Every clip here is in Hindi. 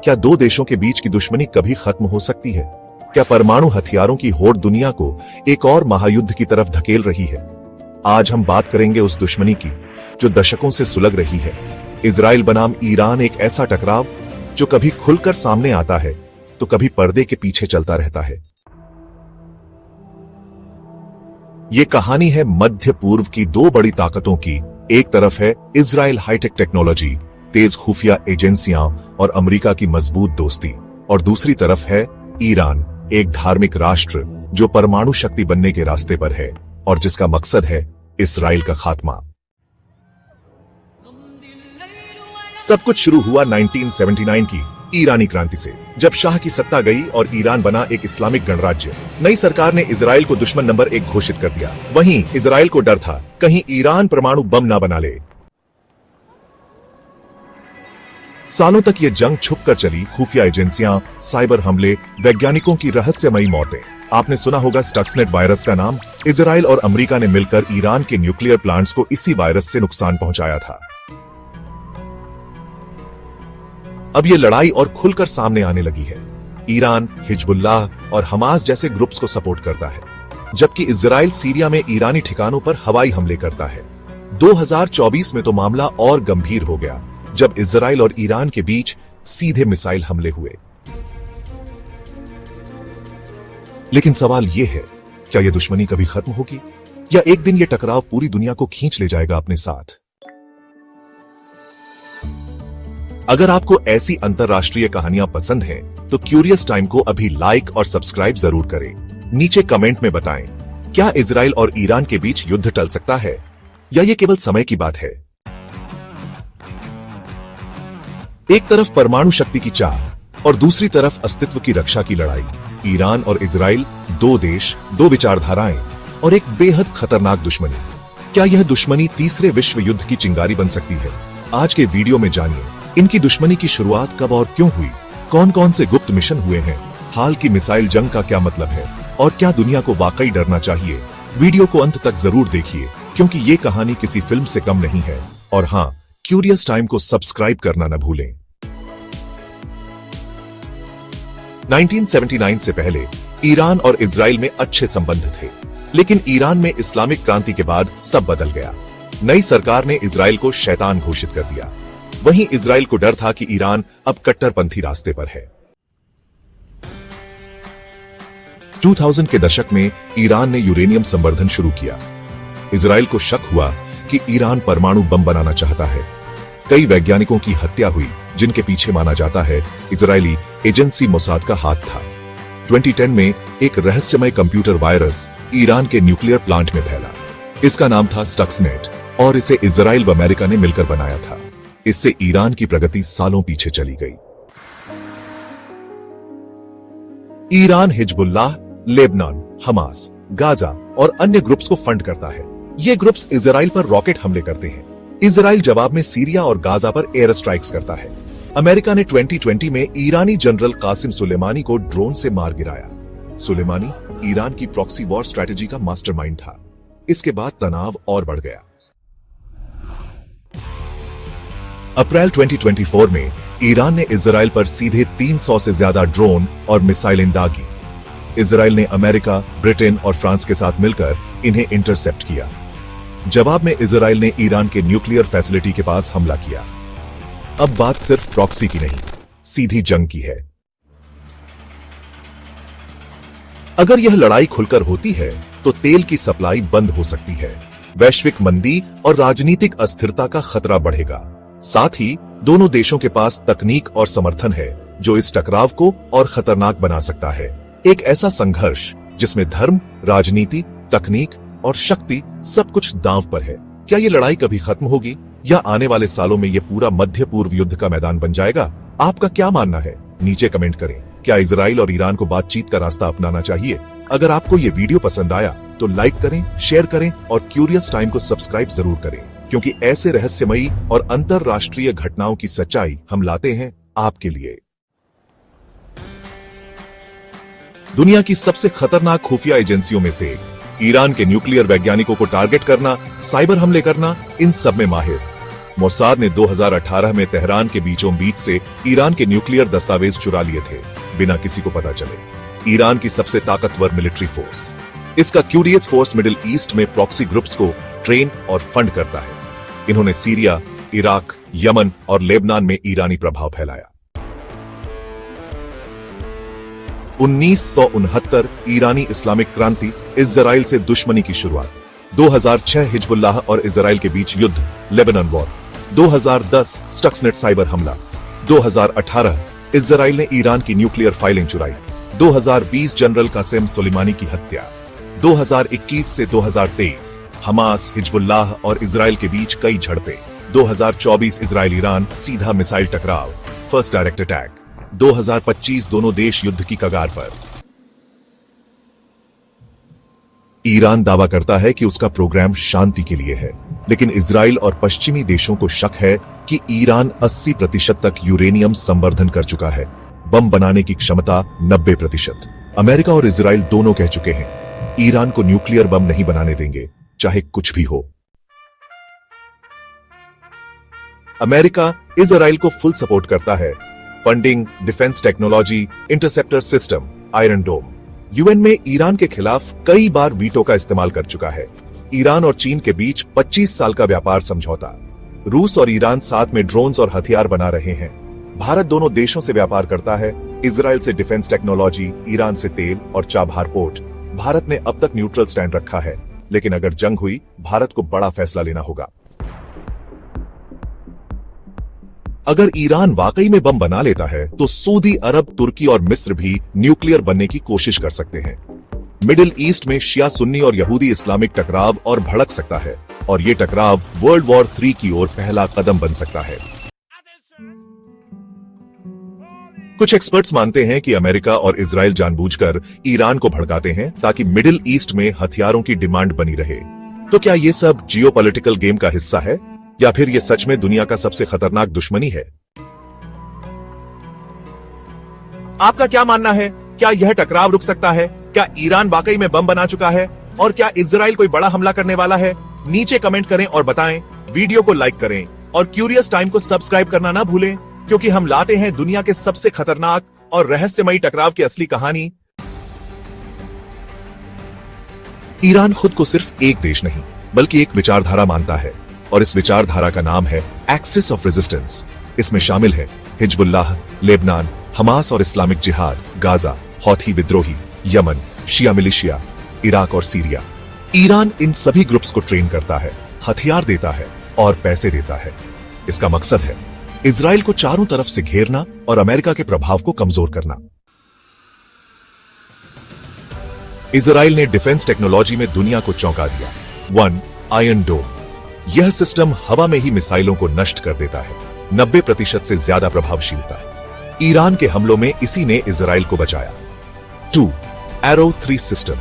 क्या दो देशों के बीच की दुश्मनी कभी खत्म हो सकती है? क्या परमाणु हथियारों की होड़ दुनिया को एक और महायुद्ध की तरफ धकेल रही है? आज हम बात करेंगे उस दुश्मनी की जो दशकों से सुलग रही है। इजराइल बनाम ईरान, एक ऐसा टकराव जो कभी खुलकर सामने आता है तो कभी पर्दे के पीछे चलता रहता है। ये कहानी है मध्य पूर्व की दो बड़ी ताकतों की। एक तरफ है इजराइल हाईटेक टेक्नोलॉजी, तेज खुफिया एजेंसियां और अमेरिका की मजबूत दोस्ती, और दूसरी तरफ है ईरान, एक धार्मिक राष्ट्र जो परमाणु शक्ति बनने के रास्ते पर है और जिसका मकसद है इस्राइल का खात्मा। सब कुछ शुरू हुआ 1979 की ईरानी क्रांति से, जब शाह की सत्ता गई और ईरान बना एक इस्लामिक गणराज्य। नई सरकार ने इजराइल को दुश्मन नंबर 1 घोषित कर दिया। वहीं इजराइल को डर था कहीं ईरान परमाणु बम ना बना ले। सालों तक यह जंग छुपकर चली। खुफिया एजेंसियां, साइबर हमले, वैज्ञानिकों की रहस्यमयी मौतें। आपने सुना होगा स्टक्सनेट वायरस का नाम। इजराइल और अमेरिका ने मिलकर ईरान के न्यूक्लियर प्लांट्स को इसी वायरस से नुकसान पहुंचाया था। अब यह लड़ाई और खुलकर सामने आने लगी है। ईरान हिजबुल्लाह और हमास जैसे ग्रुप्स को सपोर्ट करता है, जबकि इजराइल सीरिया में ईरानी ठिकानों पर हवाई हमले करता है। 2024 में तो मामला और गंभीर हो गया जब इजराइल और ईरान के बीच सीधे मिसाइल हमले हुए। लेकिन सवाल यह है, क्या यह दुश्मनी कभी खत्म होगी या एक दिन यह टकराव पूरी दुनिया को खींच ले जाएगा अपने साथ? अगर आपको ऐसी अंतरराष्ट्रीय कहानियां पसंद हैं, तो क्यूरियस टाइम को अभी लाइक और सब्सक्राइब जरूर करें। नीचे कमेंट में बताएं, क्या इजराइल और ईरान के बीच युद्ध टल सकता है या यह केवल समय की बात है? एक तरफ परमाणु शक्ति की चाह और दूसरी तरफ अस्तित्व की रक्षा की लड़ाई। ईरान और इजराइल, दो देश, दो विचारधाराएं और एक बेहद खतरनाक दुश्मनी। क्या यह दुश्मनी तीसरे विश्व युद्ध की चिंगारी बन सकती है? आज के वीडियो में जानिए इनकी दुश्मनी की शुरुआत कब और क्यों हुई, कौन कौन से गुप्त मिशन हुए हैं, हाल की मिसाइल जंग का क्या मतलब है और क्या दुनिया को वाकई डरना चाहिए। वीडियो को अंत तक जरूर देखिए, क्योंकि ये कहानी किसी फिल्म से कम नहीं है। और हाँ, क्यूरियस टाइम को सब्सक्राइब करना न भूलें। 1979 से पहले ईरान और इजराइल में अच्छे संबंध थे, लेकिन ईरान में इस्लामिक क्रांति के बाद सब बदल गया। नई सरकार ने इजराइल को शैतान घोषित कर दिया। वहीं इजराइल को डर था कि ईरान अब कट्टरपंथी रास्ते पर है। 2000 के दशक में ईरान ने यूरेनियम संवर्धन शुरू किया। इजराइल को शक हुआ कि ईरान परमाणु बम बनाना चाहता है। कई वैज्ञानिकों की हत्या हुई, जिनके पीछे माना जाता है इजरायली एजेंसी मोसाद का हाथ था। 2010 में एक रहस्यमय कंप्यूटर वायरस ईरान के न्यूक्लियर प्लांट में फैला। इसका नाम था स्टक्सनेट और इसे इजराइल व अमेरिका ने मिलकर बनाया था। इससे ईरान की प्रगति सालों पीछे चली गई। Iran Hezbollah, Lebanon, Hamas, Gaza और अन्य ग्रुप्स को फंड करता है। ये ग्रुप्स इजराइल पर रॉकेट हमले करते हैं। इजराइल जवाब में सीरिया और गाजा पर एयर स्ट्राइक्स करता है। अमेरिका ने 2020 में ईरानी जनरल कासिम सुलेमानी को ड्रोन से मार गिराया। सुलेमानी ईरान की प्रॉक्सी वॉर स्ट्रेटेजी का मास्टरमाइंड था। इसके बाद तनाव और बढ़ गया। अप्रैल 2024 में ईरान ने इजराइल पर सीधे 300 से ज्यादा ड्रोन और मिसाइलें दागी। इजराइल ने अमेरिका, ब्रिटेन और फ्रांस के साथ मिलकर इन्हें इंटरसेप्ट किया। जवाब में इजराइल ने ईरान के न्यूक्लियर फैसिलिटी के पास हमला किया। अब बात सिर्फ प्रॉक्सी की नहीं, सीधी जंग की है। अगर यह लड़ाई खुलकर होती है तो तेल की सप्लाई बंद हो सकती है, वैश्विक मंदी और राजनीतिक अस्थिरता का खतरा बढ़ेगा। साथ ही दोनों देशों के पास तकनीक और समर्थन है जो इस टकराव को और खतरनाक बना सकता है। एक ऐसा संघर्ष जिसमें धर्म, राजनीति, तकनीक और शक्ति सब कुछ दांव पर है। क्या ये लड़ाई कभी खत्म होगी या आने वाले सालों में ये पूरा मध्य पूर्व युद्ध का मैदान बन जाएगा? आपका क्या मानना है? नीचे कमेंट करें। क्या इजराइल और ईरान को बातचीत का रास्ता अपनाना चाहिए? अगर आपको ये वीडियो पसंद आया तो लाइक करें, शेयर करें और क्यूरियस टाइम को सब्सक्राइब जरूर करें, क्योंकि ऐसे रहस्यमयी और अंतरराष्ट्रीय घटनाओं की सच्चाई हम लाते हैं आपके लिए। दुनिया की सबसे खतरनाक खुफिया एजेंसियों में से ईरान के न्यूक्लियर वैज्ञानिकों को टारगेट करना, साइबर हमले करना, इन सब में माहिर। मोसाद ने 2018 में तेहरान के बीचों बीच से ईरान के न्यूक्लियर दस्तावेज चुरा लिए थे, बिना किसी को पता चले। ईरान की सबसे ताकतवर मिलिट्री फोर्स। इसका क्यूडीएस फोर्स मिडिल ईस्ट में प्रॉक्सी ग्रुप्स को ट्रेन और फंड करता है। इन्होंने सीरिया, इराक, यमन और लेबनान में ईरानी प्रभाव फैलाया। 1969 ईरानी इस्लामिक क्रांति, इजराइल से दुश्मनी की शुरुआत। 2006 हिजबुल्लाह और इजराइल के बीच युद्ध, लेबनान वॉर। 2010 स्टक्सनेट साइबर हमला। 2018 इजराइल ने ईरान की न्यूक्लियर फाइलिंग चुराई। 2020 जनरल कासिम सुलेमानी की हत्या। 2021 से 2023 हमास, हिजबुल्लाह और इजराइल के बीच कई झड़पें। 2024 इजराइल ईरान सीधा मिसाइल टकराव, फर्स्ट डायरेक्ट अटैक। 2025 दोनों देश युद्ध की कगार पर। ईरान दावा करता है कि उसका प्रोग्राम शांति के लिए है, लेकिन इजराइल और पश्चिमी देशों को शक है कि ईरान 80% तक यूरेनियम संवर्धन कर चुका है। बम बनाने की क्षमता 90%। अमेरिका और इजराइल दोनों कह चुके हैं, ईरान को न्यूक्लियर बम नहीं बनाने देंगे, चाहे कुछ भी हो। अमेरिका इजराइल को फुल सपोर्ट करता है। Funding, defence technology, interceptor system, iron dome. UN में ईरान के खिलाफ कई बार वीटो का इस्तेमाल कर चुका है। ईरान और चीन के बीच 25 साल का व्यापार समझौता। रूस और ईरान साथ में ड्रोन्स और हथियार बना रहे हैं। भारत दोनों देशों से व्यापार करता है, इजराइल से डिफेंस टेक्नोलॉजी, ईरान से तेल और चाबहार पोर्ट। भारत ने अब तक न्यूट्रल स्टैंड रखा है, लेकिन अगर जंग हुई, भारत को बड़ा फैसला लेना होगा। अगर ईरान वाकई में बम बना लेता है, तो सऊदी अरब, तुर्की और मिस्र भी न्यूक्लियर बनने की कोशिश कर सकते हैं। मिडिल ईस्ट में शिया सुन्नी और यहूदी इस्लामिक टकराव और भड़क सकता है, और ये टकराव वर्ल्ड वॉर 3 की ओर पहला कदम बन सकता है। कुछ एक्सपर्ट्स मानते हैं कि अमेरिका और इजराइल जानबूझकर ईरान को भड़काते हैं ताकि मिडिल ईस्ट में हथियारों की डिमांड बनी रहे। तो क्या ये सब जियोपॉलिटिकल गेम का हिस्सा है, या फिर ये सच में दुनिया का सबसे खतरनाक दुश्मनी है? आपका क्या मानना है? क्या यह टकराव रुक सकता है? क्या ईरान वाकई में बम बना चुका है? और क्या इजराइल कोई बड़ा हमला करने वाला है? नीचे कमेंट करें और बताएं। वीडियो को लाइक करें और क्यूरियस टाइम को सब्सक्राइब करना ना भूलें, क्योंकि हम लाते हैं दुनिया के सबसे खतरनाक और रहस्यमयी टकराव की असली कहानी। ईरान खुद को सिर्फ एक देश नहीं, बल्कि एक विचारधारा मानता है, और इस विचारधारा का नाम है एक्सिस ऑफ रेजिस्टेंस। इसमें शामिल है हिजबुल्लाह, लेबनान, हमास और इस्लामिक जिहाद, गाजा, हौथी विद्रोही, यमन, शिया मिलिशिया, इराक और सीरिया। ईरान इन सभी ग्रुप्स को ट्रेन करता है, हथियार देता है और पैसे देता है। इसका मकसद है इजराइल को चारों तरफ से घेरना और अमेरिका के प्रभाव को कमजोर करना। इजराइल ने डिफेंस टेक्नोलॉजी में दुनिया को चौंका दिया। 1. आयरन डोम। यह सिस्टम हवा में ही मिसाइलों को नष्ट कर देता है। 90% से ज्यादा प्रभावशीलता। ईरान के हमलों में इसी ने इजराइल को बचाया। 2. Arrow 3 system.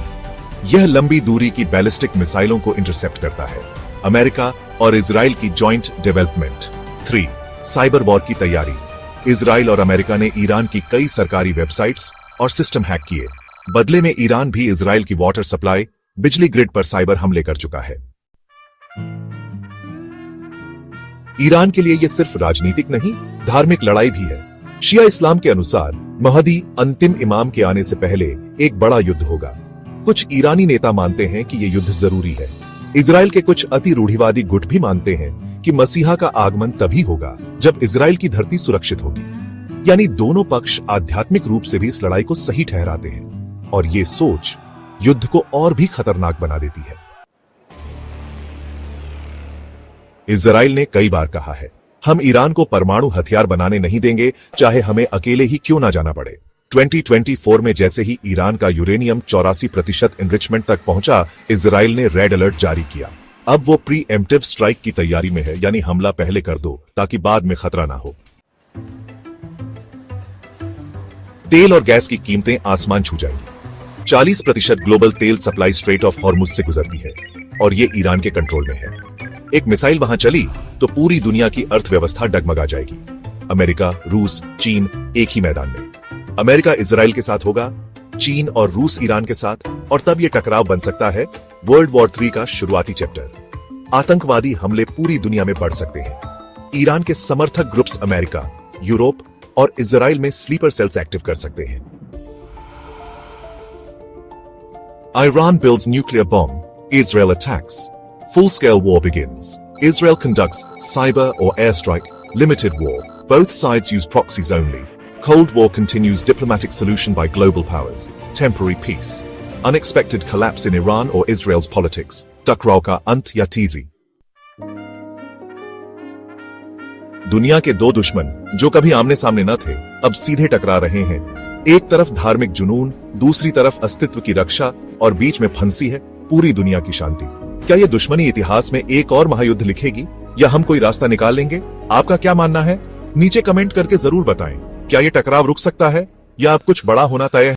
यह लंबी दूरी की बैलिस्टिक मिसाइलों को इंटरसेप्ट करता है। अमेरिका और इजराइल की जॉइंट डेवलपमेंट। 3. साइबर वॉर की तैयारी। इजराइल और अमेरिका ने ईरान की कई सरकारी वेबसाइट्स और सिस्टम हैक किए। बदले में ईरान भी इजराइल की वाटर सप्लाई, बिजली ग्रिड पर साइबर हमले कर चुका है। ईरान के लिए यह सिर्फ राजनीतिक नहीं, धार्मिक लड़ाई भी है। शिया इस्लाम के अनुसार महदी, अंतिम इमाम के आने से पहले एक बड़ा युद्ध होगा। कुछ ईरानी नेता मानते हैं कि यह युद्ध जरूरी है। इजराइल के कुछ अति रूढ़िवादी गुट भी मानते हैं कि मसीहा का आगमन तभी होगा जब इजराइल की धरती सुरक्षित होगी। यानी दोनों पक्ष आध्यात्मिक रूप से भी इस लड़ाई को सही ठहराते हैं, और ये सोच युद्ध को और भी खतरनाक बना देती है। इजराइल ने कई बार कहा है, हम ईरान को परमाणु हथियार बनाने नहीं देंगे, चाहे हमें अकेले ही क्यों ना जाना पड़े। 2024 में जैसे ही ईरान का यूरेनियम 84% एनरिचमेंट तक पहुंचा, इजराइल ने रेड अलर्ट जारी किया। अब वो प्री एम्प्टिव स्ट्राइक की तैयारी में है, यानी हमला पहले कर दो ताकि बाद में खतरा ना हो। तेल और गैस की कीमतें आसमान छू जाएंगी। 40% ग्लोबल तेल सप्लाई स्ट्रेट ऑफ हॉर्मुज से गुजरती है, और ये ईरान के कंट्रोल में है। एक मिसाइल वहां चली तो पूरी दुनिया की अर्थव्यवस्था डगमगा जाएगी। अमेरिका, रूस, चीन एक ही मैदान में। अमेरिका इजराइल के साथ होगा, चीन और रूस ईरान के साथ, और तब यह टकराव बन सकता है वर्ल्ड वॉर 3 का शुरुआती चैप्टर। आतंकवादी हमले पूरी दुनिया में बढ़ सकते हैं। ईरान के समर्थक ग्रुप्स अमेरिका, यूरोप और इजराइल में स्लीपर सेल्स एक्टिव कर सकते हैं। Iran builds nuclear bomb, Israel attacks. Full-scale war begins. Israel conducts cyber or airstrike, limited war. Both sides use proxies only. Cold War continues, diplomatic solution by global powers. Temporary peace. Unexpected collapse in Iran or Israel's politics. टकराव का अंत या teasy. दुनिया के दो दुश्मन जो कभी आमने सामने न थे, अब सीधे टकरा रहे हैं। एक तरफ धार्मिक जुनून, दूसरी तरफ अस्तित्व की रक्षा और बीच में फंसी है पूरी दुनिया की शांति। क्या यह दुश्मनी इतिहास में एक और महायुद्ध लिखेगी या हम कोई रास्ता निकाल लेंगे? आपका क्या मानना है? नीचे कमेंट करके जरूर बताएं। क्या यह टकराव रुक सकता है या अब कुछ बड़ा होना तय है?